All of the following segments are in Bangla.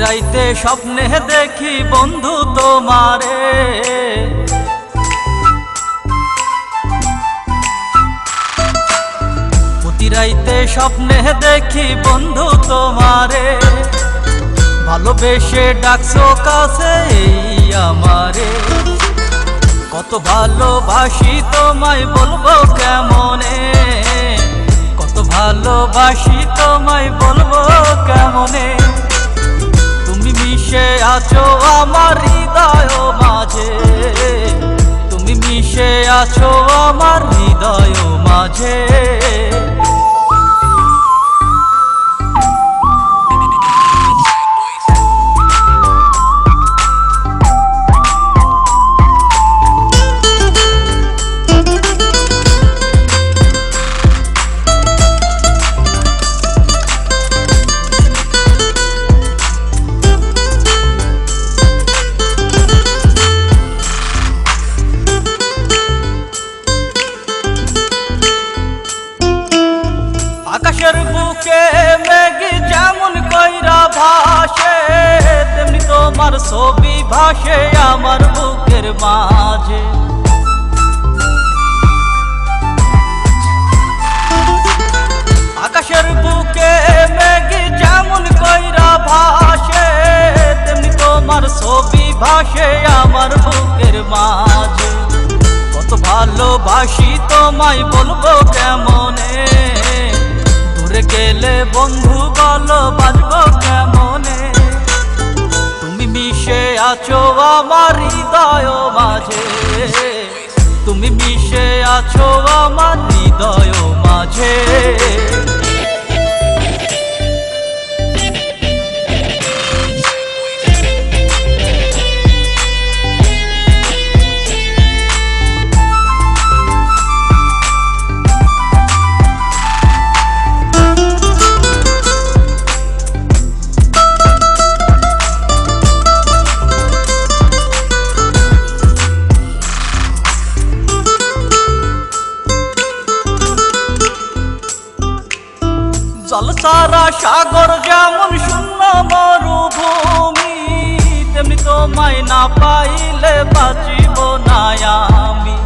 রাইতে স্বপ্নে দেখি বন্ধু তোমারে, প্রতি রাইতে স্বপ্নে দেখি বন্ধু তোমারে, ভালোবেসে ডাকছো কাছে এই আমারে। কত ভালোবাসি তোমায় বলবো কেমনে, কত ভালোবাসি তোমায় বলবো কেমনে। তুমি মিশে আছো আমার হৃদয় মাঝে, তুমি মিশে আছো আমার হৃদয় মাঝে। আকাশের বুকে মেঘ যেমন কইরা ভাসে, তেমনি তোমার ছবি ভাসে আমার বুকের মাঝে। আকাশের বুকে মেঘ যেমন কইরা ভাসে, তেমনি তোমার ছবি ভাসে আমার বুকের মাঝে। কত ভালোবাসি তোমায় বলবো কেমনে, গেলে বন্ধু বলো বাজবো কেমনে। তুমি মিশে আছো আমার হৃদয় মাঝে, তুমি মিশে আছো আমার হৃদয় মাঝে। জল সারা সাগর যেমন শূন্য মরুভূমি, তেমনি তোমায় না পাইলে বাঁচিব না আমি।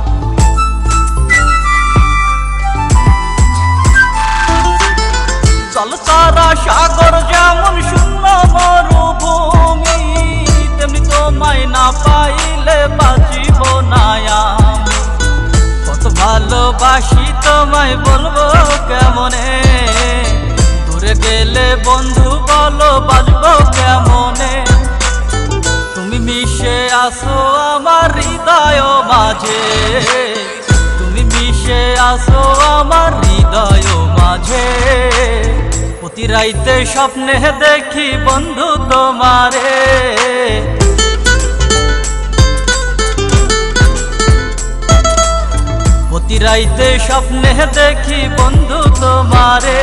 জল সারা সাগর যেমন শূন্য মরুভূমি, তেমনি তোমায় না পাইলে বাঁচিব না আমি। কত ভালোবাসি তোমায় বলবো কেমনে, গেলে বন্ধু বলো বাজবো কেমনে। তুমি মিশে আসো আমার হৃদয় মাঝে, তুমি মিশে আসো আমার হৃদয় মাঝে। প্রতি রাইতে স্বপ্নে দেখি বন্ধু তোমারে, প্রতি রাইতে স্বপ্নে দেখি বন্ধু তোমারে,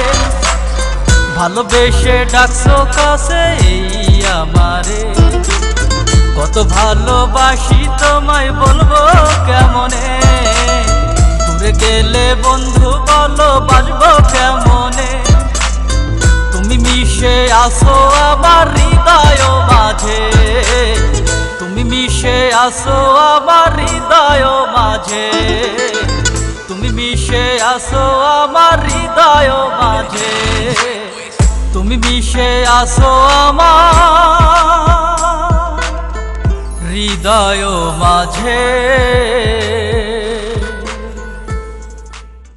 ভালোবেসে ডাকছো কাছে এই আমারে। কত ভালোবাসি তোমায় বলবো কেমনে, দূরে গেলে বন্ধু বলো বাজবো কেমনে। তুমি মিশে আসো আমার হৃদয় মাঝে, তুমি মিশে আসো আমার হৃদয় মাঝে, তুমি মিশে আসো আমার হৃদয় মাঝে, তুমি মিশে আসো আমার হৃদয় মাঝে।